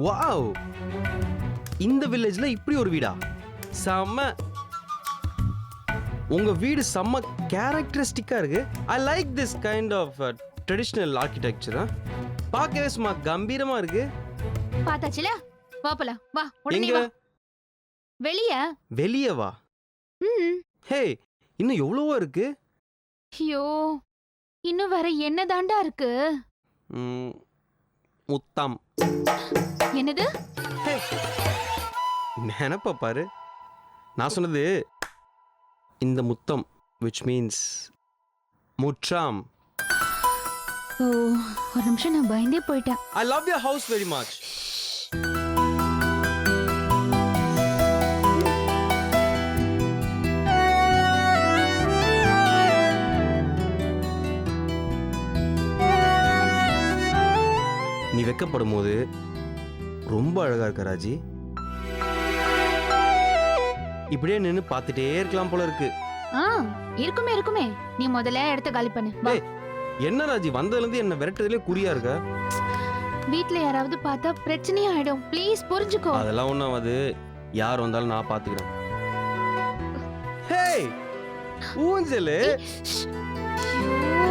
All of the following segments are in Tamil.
வாவ், இந்த வில்லேஜ்ல இப்படி ஒரு வீடா? செம்ம. உங்க வீடு செம்ம கேரக்டரிஸ்டிக்கா இருக்கு. I like this kind of traditional architecture. பார்க்கவே சும்மா கம்பீரமா இருக்கு. பார்த்தாச்சுல, வா போலாம். வா, உடனே எங்க? வா. வெளிய. வெளிய வா. ம். ஹே, இன்னும் எவ்வளவோ இருக்கு. ஐயோ, இன்னும் வேற என்ன தாண்டா இருக்கு? முத்தம். என்னது? ஹே, நினைப்ப பாரு. நான் சொன்னது இந்த முத்தம், which means முற்றாம். ஓ, ஒரு நிமிஷம் நான் பயந்தே போயிட்டேன். I love your house very much. நீ வெக்கப்படும் போது ரொம்ப அழகா இருக்க ராஜி. இப்படியே நின்னு பார்த்துட்டே இருக்கலாம் போல இருக்கு. இருக்குமே இருக்குமே. நீ முதல்ல இடத்த காலி பண்ணு. வா. ஏய், என்ன ராஜி, வந்ததுல இருந்து என்ன விரட்டுறதுலயே குறியா இருக்க? வீட்ல யாராவது பார்த்தா பிரச்சனையா ஆயிடும். ப்ளீஸ் புரிஞ்சுக்கோ. அதெல்லாம் ஒண்ணும் அது. யார் வந்தாலும் நான் பாத்துக்கிறேன். ஹே, ஊஞ்சலு. ஐயோ.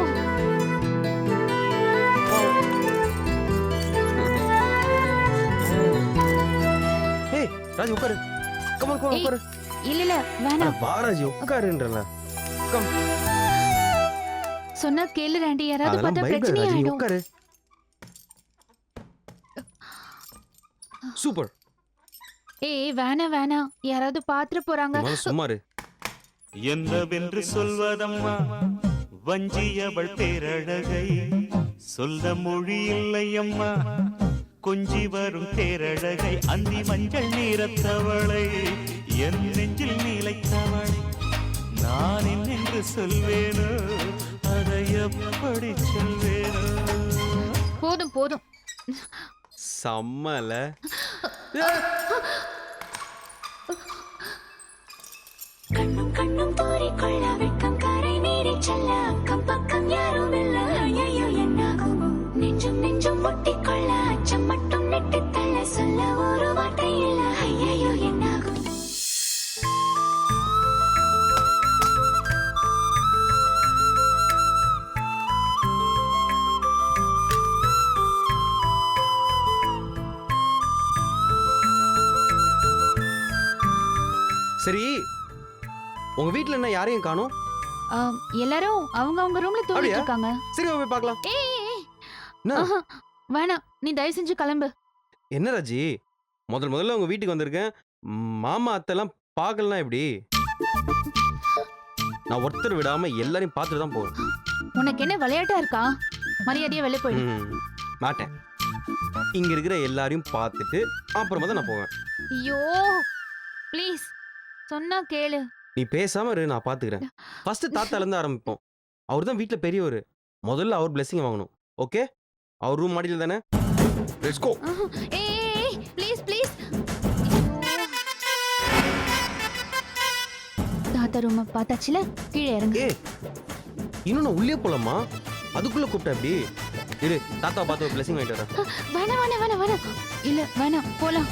ஹே, ராஜி உட்காரு. கம் ஆன், உட்காரு. இல்ல இல்ல வேணாம். வா ராஜி, உட்காருன்றல. கம். சொன்னா கேளு ராண்டி, யாராவது அதெல்லாம் பார்த்தா பயப்படாத பிரச்சனையா ராஜி, நீ ஆயிடும். உட்காரு. சூப்பர். ஏய் வேணாம் வேணாம், யாராவது பாத்துற போறாங்க. முதல்ல சும்மா இரு. என்னவென்று சொல்வதம்மா வஞ்சியவள் பேரழகை, சொல்ல மொழி இல்லையம்மா கொஞ்சி வரும் தேரழகை, அந்தி மஞ்சள் நீரத்தவளை, என் நெஞ்சில் நீலைத்தவளை, நான் என்னென்று சொல்வேனோ அதை எப்படி சொல்வேனோ. போதும் போதும். செம்மல. கண்ணும் கண்ணும் தூரிக்கொள்ள வெட்கம் கரை மீறி செல்ல அக்கம் பக்கம் யாரும் இல்ல. ஐயோ என்னாகுமோ, நெஞ்சும் நெஞ்சும் முட்டிக்கொள்ள அச்சம் மட்டும் நெட்டித் தள்ள சொல்ல ஒரு வார்த்தை இல்ல. ஐயோ என்னாகும். சரி, உங்க வீட்ல என்ன யாரையும் காணோம்? எல்லாரும் அவங்க அவங்க ரூம்ல தூங்கிட்டு அப்படியா? இருக்காங்க. சரி, வா போய் பார்க்கலாம். ஏய் ஏய், ஏய். என்ன? ஆஹா, வேணாம், நீ தயவு செஞ்சு கிளம்பு. என்ன ராஜி, முதல்ல உங்க வீட்டுக்கு வந்திருக்கேன். மாமா அத்தெல்லாம் பார்க்கலனா எப்படி? நான் ஒருத்தர் விடாம எல்லாரையும் பார்த்துட்டு தான் போவேன். உனக்கு என்ன விளையாட்டா இருக்கா? மரியாதையா வெளிய போயிடு. மாட்டேன். இங்க இருக்கிற எல்லாரையும் பார்த்துட்டு அப்புறமா தான் நான் போவேன். ஐயோ ப்ளீஸ், சொன்னா கேளு. நீ பேசாம இரு, நான் பாத்துக்கிறேன். ஃபர்ஸ்ட் தாத்தால இருந்து ஆரம்பிப்போம். அவர் தான் வீட்ல பெரியவர். முதல்ல அவர் பிளெஸிங் வாங்கணும். ஓகே? அவர் ரூம் மாடியில தானே? Let's go. ஏய் ப்ளீஸ் ப்ளீஸ். தாத்தா ரூம் பார்த்தாச்சுல, கீழே இறங்கு. ஏய், இன்னும் நான் உள்ளே போலாமா? அதுக்குள்ள கூப்பிட்டா எப்படி? இரு, தாத்தா பார்த்து பிளெஸிங் வாங்கிட்டு வரேன். வேணாம் வேணாம் வேணாம் வேணாம். இல்ல வேணாம், போலாம்.